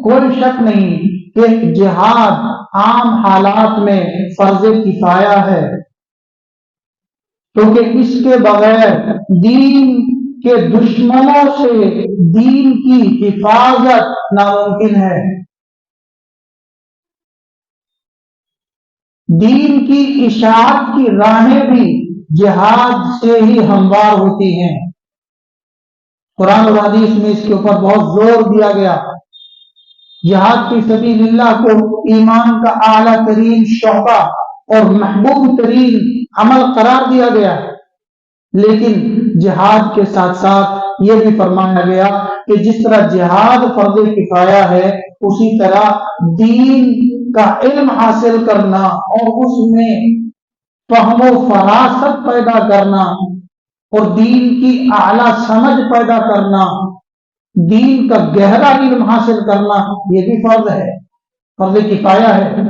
کوئی شک نہیں کہ جہاد عام حالات میں فرض کفایہ ہے، کیونکہ اس کے بغیر دین کے دشمنوں سے دین کی حفاظت ناممکن ہے۔ دین کی اشاعت کی راہیں بھی جہاد سے ہی ہموار ہوتی ہیں۔ قرآن اور حدیث میں اس کے اوپر بہت زور دیا گیا۔ جہاد فی سبیل اللہ کو ایمان کا اعلیٰ ترین شعبہ اور محبوب ترین عمل قرار دیا گیا، لیکن جہاد کے ساتھ ساتھ یہ بھی فرمایا گیا کہ جس طرح جہاد فرض کفایہ ہے، اسی طرح دین کا علم حاصل کرنا اور اس میں فہم و فراست پیدا کرنا اور دین کی اعلیٰ سمجھ پیدا کرنا، دین کا گہرا علم حاصل کرنا، یہ بھی فرض ہے، فرض کفایہ ہے۔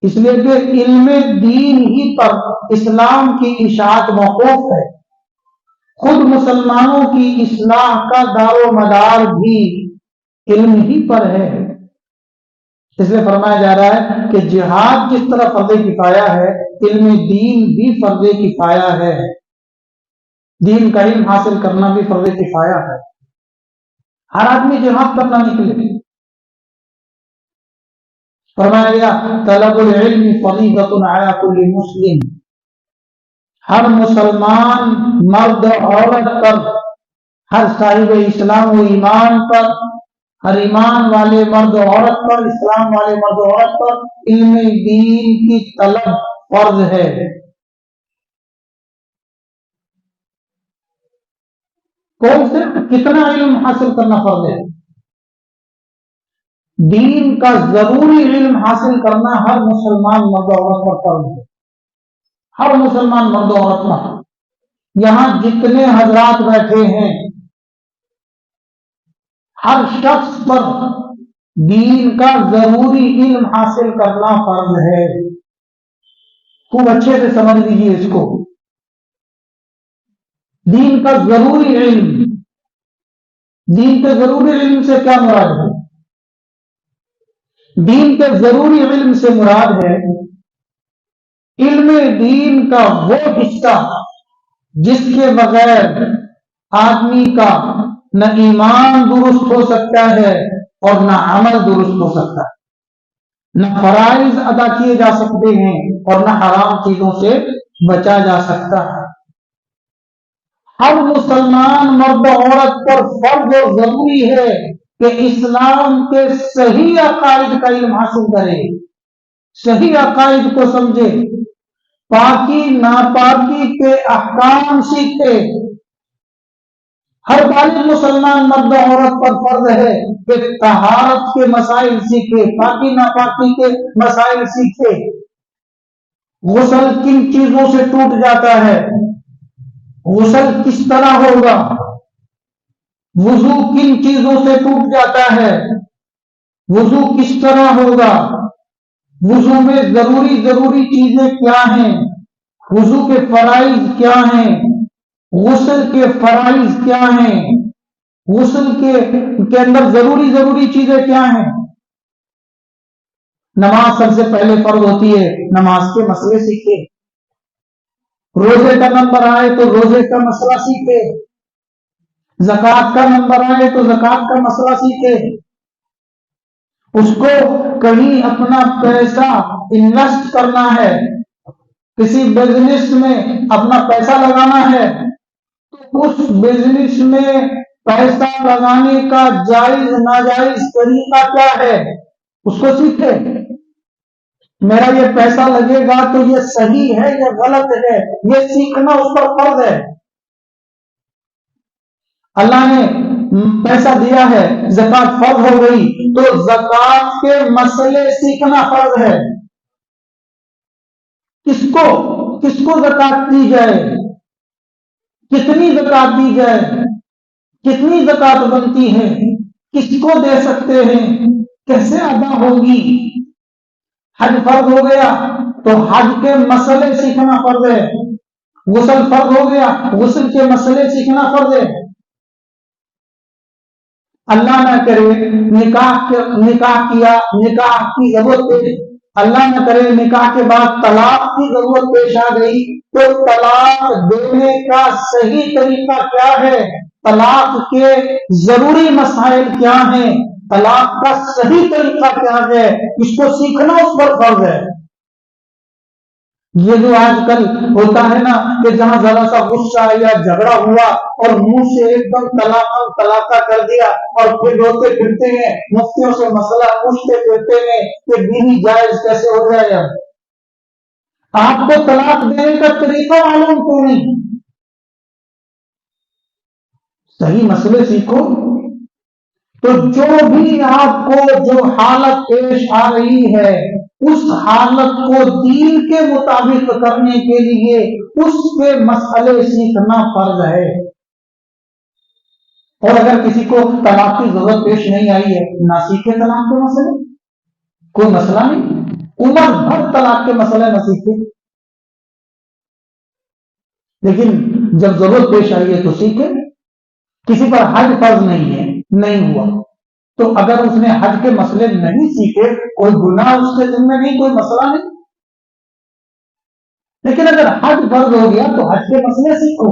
اس لیے کہ علم دین ہی پر اسلام کی اشاعت موقوف ہے۔ خود مسلمانوں کی اصلاح کا دار و مدار بھی علم ہی پر ہے۔ اس لیے فرمایا جا رہا ہے کہ جہاد جس طرح فرض کفایہ ہے، علم دین بھی فرض کفایہ ہے، دین کا علم حاصل کرنا بھی فرض کفایہ ہے۔ ہر آدمی جہاد کرنا نکلے۔ فرمایا گیا طلب العلم فریضۃ علی کل مسلم، ہر مسلمان مرد عورت پر، ہر صاحب اسلام و ایمان پر، ہر ایمان والے مرد و عورت پر، اسلام والے مرد و عورت پر علم دین کی طلب فرض ہے۔ کون سے کتنا علم حاصل کرنا فرض ہے؟ دین کا ضروری علم حاصل کرنا ہر مسلمان مرد و عورت پر فرض ہے، ہر مسلمان مرد و عورت پر۔ یہاں جتنے حضرات بیٹھے ہیں، ہر شخص پر دین کا ضروری علم حاصل کرنا فرض ہے۔ خوب اچھے سے سمجھ لیجیے اس کو۔ دین کا ضروری علم، دین کے ضروری علم سے کیا مراد ہے؟ دین کے ضروری علم سے مراد ہے علم دین کا وہ حصہ جس کے بغیر آدمی کا نہ ایمان درست ہو سکتا ہے اور نہ عمل درست ہو سکتا ہے، نہ فرائض ادا کیے جا سکتے ہیں اور نہ حرام چیزوں سے بچا جا سکتا ہے۔ ہر مسلمان مرد و عورت پر فرض و ضروری ہے کہ اسلام کے صحیح عقائد کا علم حاصل کرے، صحیح عقائد کو سمجھے، پاکی ناپاکی کے احکام سیکھے۔ ہر بالغ مسلمان مرد و عورت پر فرض ہے کہ طہارت کے مسائل سیکھے، پاکی ناپاکی کے مسائل سیکھے۔ غسل کن چیزوں سے ٹوٹ جاتا ہے، غسل کس طرح ہوگا، وضو کن چیزوں سے ٹوٹ جاتا ہے، وضو کس طرح ہوگا، وضو میں ضروری چیزیں کیا ہیں، وضو کے فرائض کیا ہیں، غسل کے فرائض کیا ہیں، غسل کے اندر ضروری چیزیں کیا ہیں۔ نماز سب سے پہلے فرض ہوتی ہے، نماز کے مسئلے سیکھے۔ روزے کا نمبر آئے تو روزے کا مسئلہ سیکھے، زکوٰۃ کا نمبر آئے تو زکوٰۃ کا مسئلہ سیکھے۔ اس کو کہیں اپنا پیسہ انویسٹ کرنا ہے، کسی بزنس میں اپنا پیسہ لگانا ہے، تو اس بزنس میں پیسہ لگانے کا جائز ناجائز طریقہ کیا ہے، اس کو سیکھے۔ میرا یہ پیسہ لگے گا تو یہ صحیح ہے یا غلط ہے، یہ سیکھنا اس پر فرض ہے۔ اللہ نے پیسہ دیا ہے، زکوٰۃ فرض ہو گئی تو زکوٰۃ کے مسئلے سیکھنا فرض ہے۔ کس کو زکوٰۃ دی جائے، کتنی زکوٰۃ دی جائے، کتنی زکوٰۃ بنتی ہے، کس کو دے سکتے ہیں، کیسے ادا ہوگی۔ حج فرض ہو گیا تو حج کے مسئلے سیکھنا فرض ہے، غسل فرض ہو گیا غسل کے مسئلے سیکھنا فرض ہے۔ اللہ نہ کرے نکاح کی ضرورت پیش، اللہ نہ کرے نکاح کے بعد طلاق کی ضرورت پیش آ گئی، تو طلاق دینے کا صحیح طریقہ کیا ہے، طلاق کے ضروری مسائل کیا ہیں، طلاق کا صحیح طریقہ کیا ہے، اس کو سیکھنا اس پر فرض ہے۔ یہ جو آج کل ہوتا ہے نا کہ جہاں ذرا سا غصہ یا جھگڑا ہوا اور منہ سے ایک دم طلاقہ کر دیا اور پھر روتے پھرتے ہیں، مفتیوں سے مسئلہ پوچھتے پھرتے ہیں کہ بیوی جائز کیسے ہو جائے۔ آپ کو طلاق دینے کا طریقہ معلوم کیوں نہیں؟ صحیح مسئلے سیکھو۔ تو جو بھی آپ کو جو حالت پیش آ رہی ہے، اس حالت کو دین کے مطابق کرنے کے لیے اس کے مسئلے سیکھنا فرض ہے۔ اور اگر کسی کو طلاق کی ضرورت پیش نہیں آئی ہے، نہ سیکھے طلاق کے مسئلے، کوئی مسئلہ نہیں، عمر بھر طلاق کے مسئلے نہ سیکھے، لیکن جب ضرورت پیش آئی ہے تو سیکھے۔ کسی پر حج فرض نہیں ہے، نہیں ہوا، تو اگر اس نے حج کے مسئلے نہیں سیکھے، کوئی گناہ اس کے ذمہ نہیں، کوئی مسئلہ نہیں، لیکن اگر حج فرض ہو گیا تو حج کے مسئلے سیکھو۔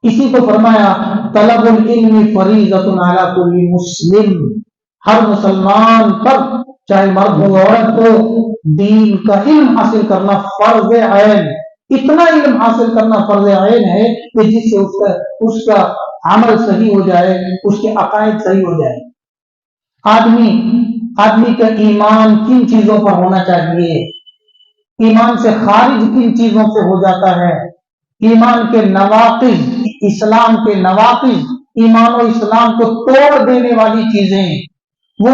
اسی کو فرمایا طلب العلم فریضۃ علی کل مسلم، ہر مسلمان پر چاہے مرد ہو عورت ہو، دین کا علم حاصل کرنا فرض عین، اتنا علم حاصل کرنا فرض عین ہے کہ جس سے اس کا عمل صحیح ہو جائے، اس کے عقائد صحیح ہو جائے۔ آدمی کا ایمان کن چیزوں پر ہونا چاہیے، ایمان سے خارج کن چیزوں سے ہو جاتا ہے، ایمان کے نواقض، اسلام کے نواقض، ایمان و اسلام کو توڑ دینے والی چیزیں، وہ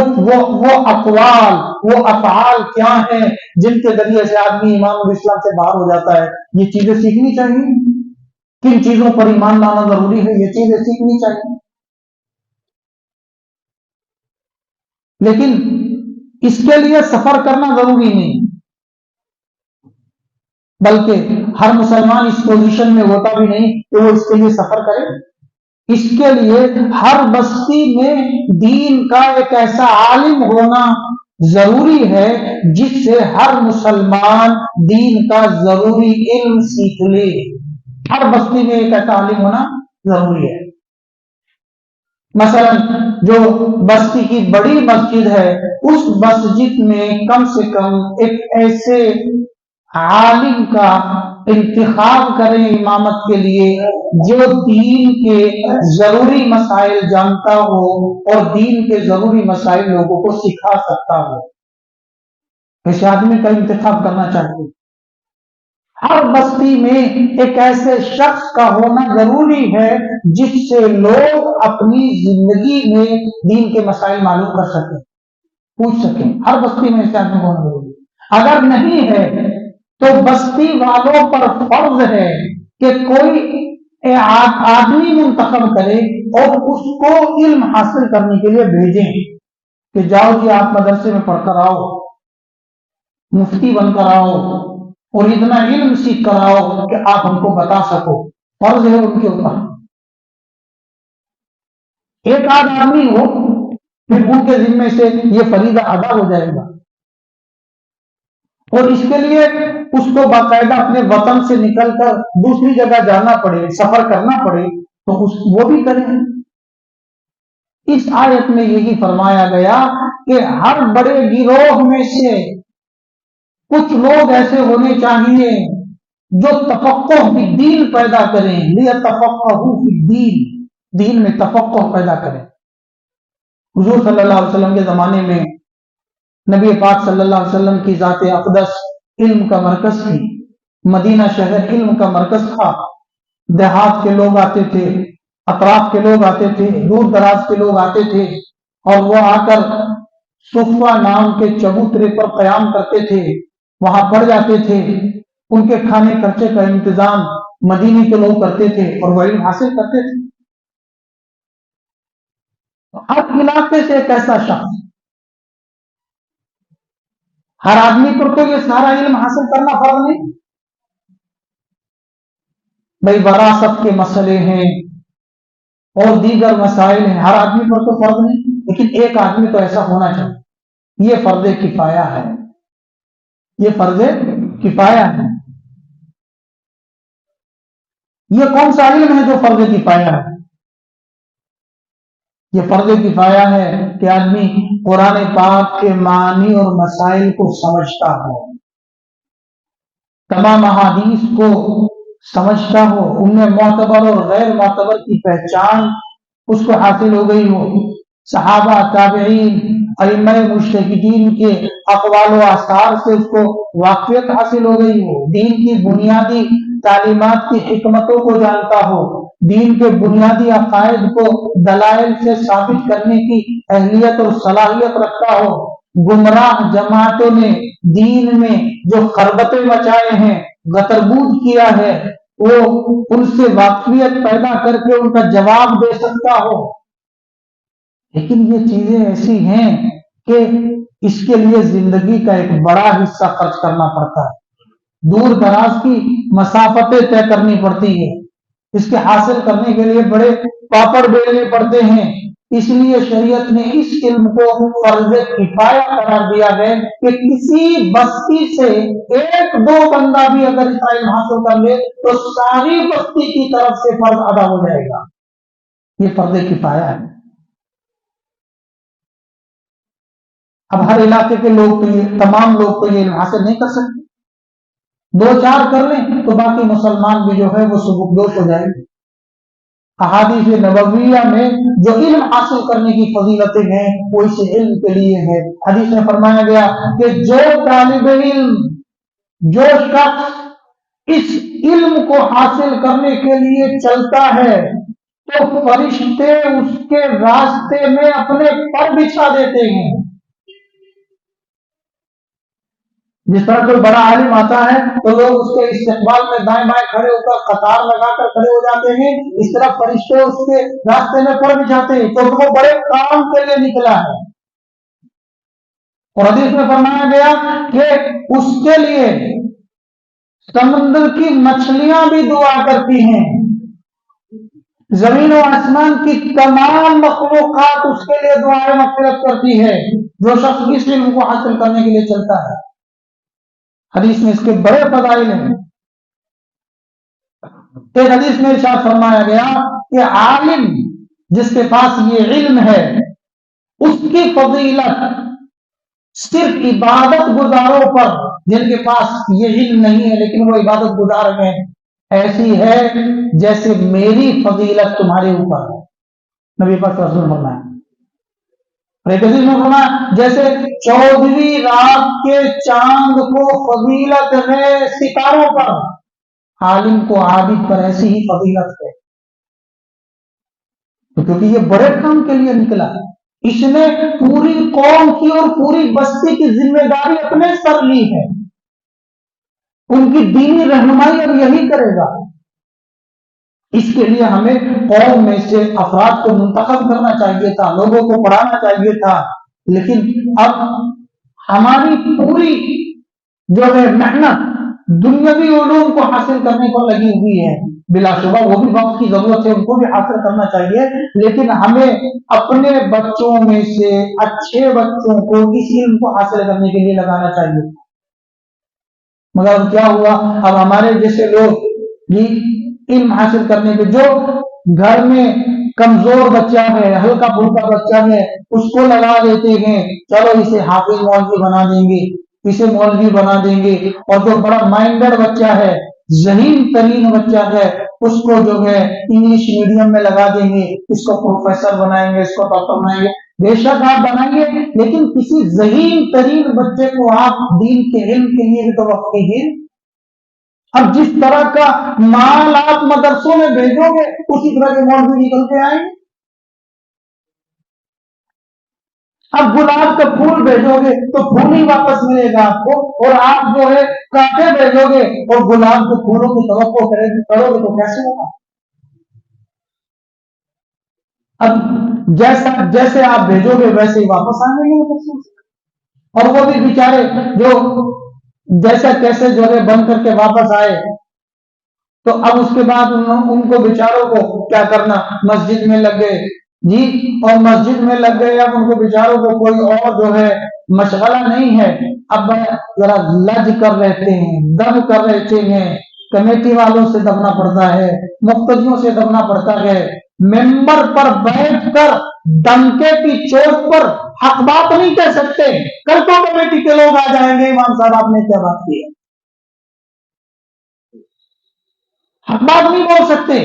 اقوال، وہ افعال کیا ہیں جن کے ذریعے سے آدمی ایمان و اسلام سے باہر ہو جاتا ہے، یہ چیزیں سیکھنی چاہیے۔ کن چیزوں پر ایمان لانا ضروری ہے، یہ چیزیں سیکھنی چاہیے۔ لیکن اس کے لیے سفر کرنا ضروری نہیں، بلکہ ہر مسلمان اس پوزیشن میں ہوتا بھی نہیں کہ وہ اس کے لیے سفر کرے۔ اس کے لیے ہر بستی میں دین کا ایک ایسا عالم ہونا ضروری ہے جس سے ہر مسلمان دین کا ضروری علم سیکھ لے۔ ہر بستی میں ایک ایسا عالم ہونا ضروری ہے۔ مثلا جو بستی کی بڑی مسجد ہے، اس مسجد میں کم سے کم ایک ایسے عالم کا انتخاب کریں امامت کے لیے جو دین کے ضروری مسائل جانتا ہو اور دین کے ضروری مسائل لوگوں کو سکھا سکتا ہو۔ ایسے آدمی کا انتخاب کرنا چاہیے۔ ہر بستی میں ایک ایسے شخص کا ہونا ضروری ہے جس سے لوگ اپنی زندگی میں دین کے مسائل معلوم کر سکیں، پوچھ سکیں۔ ہر بستی میں ایسے آدمی ہونا ضروری ہے۔ اگر نہیں ہے تو بستی والوں پر فرض ہے کہ کوئی آدمی منتخب کرے اور اس کو علم حاصل کرنے کے لیے بھیجیں کہ جاؤ جی آپ مدرسے میں پڑھ کر آؤ، مفتی بن کر آؤ اور اتنا علم سیکھ کر آؤ کہ آپ ہم کو بتا سکو۔ فرض ہے ان کے اوپر۔ ایک آدھ آدمی ہو پھر ان کے ذمے سے یہ فریضہ ادا ہو جائے گا، اور اس کے لیے اس کو باقاعدہ اپنے وطن سے نکل کر دوسری جگہ جانا پڑے، سفر کرنا پڑے تو وہ بھی کریں۔ اس آیت میں یہی فرمایا گیا کہ ہر بڑے گروہ میں سے کچھ لوگ ایسے ہونے چاہیے جو تفقہ فی الدین پیدا کریں، لیتفقہوا فی الدین، دین میں تفقہ پیدا کریں۔ حضور صلی اللہ علیہ وسلم کے زمانے میں نبی پاک صلی اللہ علیہ وسلم کی ذات اقدس علم کا مرکز تھی، مدینہ شہر علم کا مرکز تھا۔ دیہات کے لوگ آتے تھے، اطراف کے لوگ آتے تھے، دور دراز کے لوگ آتے تھے، اور وہ آ کر صفہ نام کے چبوترے پر قیام کرتے تھے، وہاں پڑھ جاتے تھے۔ ان کے کھانے خرچے کا انتظام مدینے کے لوگ کرتے تھے اور وہ علم حاصل کرتے تھے۔ ہر علاقے سے ایک ایسا شخص، ہر آدمی پر تو یہ سارا علم حاصل کرنا فرض نہیں۔ بھائی وراثت کے مسئلے ہیں، اور دیگر مسائل ہیں. ہر آدمی پر تو فرض نہیں، لیکن ایک آدمی تو ایسا ہونا چاہیے. یہ فرض کفایہ ہے، یہ فرض کفایہ ہے. یہ کون سا علم ہے جو فرض کفایہ ہے؟ یہ فرض کفایہ ہے کہ آدمی قرآن پاک کے معنی اور مسائل کو سمجھتا ہو، تمام احادیث کو سمجھتا ہو، ان میں معتبر اور غیر معتبر کی پہچان اس کو حاصل ہو گئی ہو، صحابہ، تابعین، ائمہ مجتہدین کے اقوال و آثار سے اس کو واقفیت حاصل ہو گئی ہو، دین کی بنیادی تعلیمات کی حکمتوں کو جانتا ہو، دین کے بنیادی عقائد کو دلائل سے ثابت کرنے کی اہلیت اور صلاحیت رکھتا ہو. گمراہ جماعتوں نے دین میں جو خربتیں مچائے ہیں، غتربود کیا ہے، وہ ان سے واقفیت پیدا کر کے ان کا جواب دے سکتا ہو. لیکن یہ چیزیں ایسی ہیں کہ اس کے لیے زندگی کا ایک بڑا حصہ خرچ کرنا پڑتا ہے، دور دراز کی مسافتیں طے کرنی پڑتی ہے، اس کے حاصل کرنے کے لیے بڑے پاپڑ بیلنے پڑتے ہیں. اس لیے شریعت نے اس علم کو فرض کفایہ قرار دیا ہے کہ کسی بستی سے ایک دو بندہ بھی اگر اس علم حاصل کر لے تو ساری بستی کی طرف سے فرض ادا ہو جائے گا. یہ فرض کفایہ ہے. اب ہر علاقے کے لوگ تو یہ تمام لوگ تو یہ علم حاصل نہیں کر سکتے. دو چار کر لیں تو باقی مسلمان بھی جو ہے وہ سبکدوش ہو جائیں گے. احادیث نبویہ میں جو علم حاصل کرنے کی فضیلتیں ہیں وہ اس علم کے لیے ہے. حدیث میں فرمایا گیا کہ جو طالب علم، جو شخص اس علم کو حاصل کرنے کے لیے چلتا ہے تو فرشتے اس کے راستے میں اپنے پر بچھا دیتے ہیں. جس طرح کوئی بڑا عالم آتا ہے تو لوگ اس کے استقبال میں دائیں بائیں کھڑے ہو کر قطار لگا کر کھڑے ہو جاتے ہیں، اس طرح فرشتے اس کے راستے میں پر بچھاتے ہیں تو وہ بڑے کام کے لیے نکلا ہے. اور حدیث میں فرمایا گیا کہ اس کے لیے سمندر کی مچھلیاں بھی دعا کرتی ہیں، زمین و آسمان کی تمام مخلوقات اس کے لیے دعائیں مغفرت کرتی ہے جو شخص اس علم کو حاصل کرنے کے لیے چلتا ہے. حدیث میں اس کے بڑے فضائل ہیں. ایک حدیث میں ارشاد فرمایا گیا کہ عالم جس کے پاس یہ علم ہے اس کی فضیلت صرف عبادت گزاروں پر جن کے پاس یہ علم نہیں ہے لیکن وہ عبادت گزار ہیں ایسی ہے جیسے میری فضیلت تمہارے اوپر ہے. نبی پاک صلی اللہ علیہ وسلم فرمایا. جیسے 14ویں رات کے چاند کو فضیلت ہے ستاروں پر، عالم کو عابد پر ایسی ہی فضیلت ہے. کیونکہ یہ بڑے کام کے لیے نکلا، اس نے پوری قوم کی اور پوری بستی کی ذمہ داری اپنے سر لی ہے. ان کی دینی رہنمائی اب یہی کرے گا. اس کے لیے ہمیں قوم میں سے افراد کو منتخب کرنا چاہیے تھا، لوگوں کو پڑھانا چاہیے تھا، لیکن اب ہماری پوری جو ہے محنت دنیاوی علوم کو حاصل کرنے پر لگی ہوئی ہے. بلا شبہ وہ بھی وقت کی ضرورت ہے، ان کو بھی حاصل کرنا چاہیے، لیکن ہمیں اپنے بچوں میں سے اچھے بچوں کو اس علم کو حاصل کرنے کے لیے لگانا چاہیے. مگر کیا ہوا، اب ہمارے جیسے لوگ علم حاصل کرنے کے جو گھر میں کمزور بچہ ہے، ہلکا پھلکا بچہ ہے، اس کو لگا دیتے ہیں، چلو اسے حافظ مولوی بنا دیں گے، اسے مولوی بنا دیں گے. اور جو بڑا مائنڈڈ بچہ ہے، ذہین ترین بچہ ہے، اس کو جو ہے انگلش میڈیم میں لگا دیں گے، اس کو پروفیسر بنائیں گے، اس کو ڈاکٹر بنائیں گے. بے شک آپ بنائیں گے، لیکن کسی ذہین ترین بچے کو آپ دین کے علم کے لیے بھی تو وقت کیجیے. اب جس طرح کا مال آپ مدرسوں میں بھیجو گے اسی طرح کے مولوی نکل کے آئیں گے. اب گلاب کا پھول بھیجو گے تو پھول ہی واپس ملے گا آپ کو، اور آپ جو ہے کانٹے بھیجو گے اور گلاب کے پھولوں کی توقع کرو گے تو کیسے ہوگا؟ اب جیسے آپ بھیجو گے ویسے ہی واپس آئیں گے. اور وہ بھی بیچارے جو جیسا کیسے جو ہے بن کر کے واپس آئے تو اب اس کے بعد ان کو بیچاروں کو کیا کرنا، مسجد میں لگ گئے جی، اور مسجد میں لگ گئے، اب ان کو بیچاروں کو کوئی اور جو ہے مشغلہ نہیں ہے، اب ذرا لج کر رہتے ہیں، دم کر رہتے ہیں، کمیٹی والوں سے دبنا پڑتا ہے، مقتدیوں سے دبنا پڑتا ہے، ممبر پر بیٹھ کر ڈنکے کی چوٹ پر حق بات نہیں کہہ سکتے، کل تو کمیٹی کے لوگ آ جائیں گے امام صاحب آپ نے کیا بات کی ہے، حق بات نہیں بول سکتے،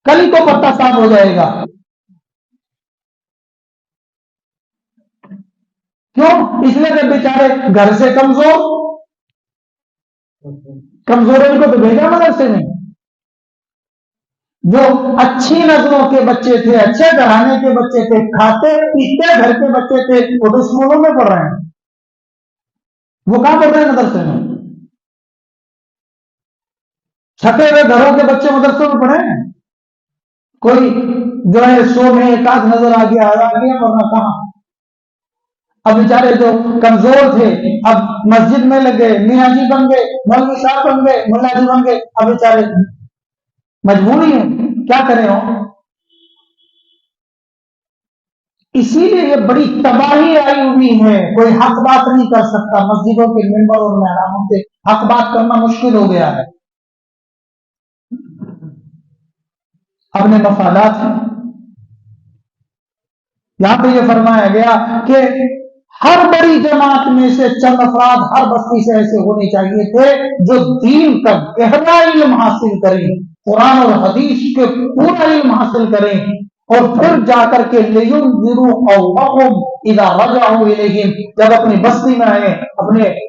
کل ہی تو پتہ صاف ہو جائے گا. کیوں؟ اس لیے کہ بیچارے گھر سے کمزوروں کو تو بھیجا مدرسے میں، جو اچھی نسلوں کے بچے تھے، اچھے گھرانے کے بچے تھے، کھاتے پیتے گھر کے بچے تھے، وہ تو اسکولوں میں پڑھ رہے ہیں، وہ کہاں پڑھ رہے ہیں مدرسے میں؟ چھپے ہوئے گھروں کے بچے مدرسوں میں پڑھے ہیں؟ کوئی جو ہے 100 میں ایک آدھ نظر آ گیا ورنہ کہاں. اب بیچارے جو کمزور تھے اب مسجد میں لگ گئے، میاں جی بن گئے، مولوی صاحب بن گئے، ملا جی بن گئے، اب بیچارے مجبوری ہے، کیا کریں ہو. اسی لیے یہ بڑی تباہی آئی ہوئی ہے، کوئی حق بات نہیں کر سکتا، مسجدوں کے ممبر اور محراموں سے حق بات کرنا مشکل ہو گیا ہے. اپنے مفادات ہیں. یہاں پہ یہ فرمایا گیا کہ ہر بڑی جماعت میں سے چند افراد ہر بستی سے ایسے ہونے چاہیے تھے جو دین کا گہرا علم حاصل کریں، قرآن اور حدیث کے پورا علم حاصل کریں، اور پھر جا کر کے لِيُنذِرُوا قَوْمَهُمْ إِذَا رَجَعُوا إِلَيْهِمْ، جب اپنی بستی میں آئے،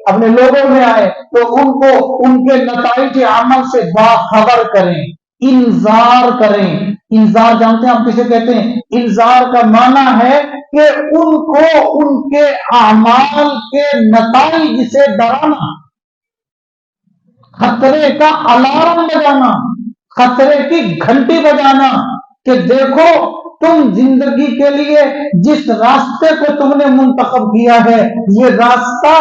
اپنے لوگوں میں آئے تو ان کو ان کے نتائج عمل سے باخبر کریں، انذار کریں. انذار جانتے ہیں آپ کسے کہتے ہیں؟ انذار کا معنی ہے کہ ان کو ان کے اعمال کے نتائج سے ڈرانا، خطرے کا الارم بجانا، خطرے کی گھنٹی بجانا کہ دیکھو تم زندگی کے لیے جس راستے کو تم نے منتخب کیا ہے یہ راستہ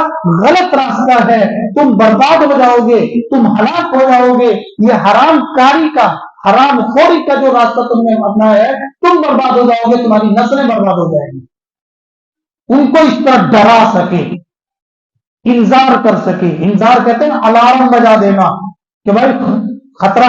غلط راستہ ہے، تم برباد ہو جاؤ گے، تم ہلاک ہو جاؤ گے. یہ حرام کاری کا، حرام خوری کا جو راستہ تم نے اپنایا ہے تم برباد ہو جاؤ گے، تمہاری نسلیں برباد ہو جائیں گی. ان کو اس طرح ڈرا سکے، انذار کر سکے. انذار کہتے ہیں الارم بجا دینا کہ بھائی خطرہ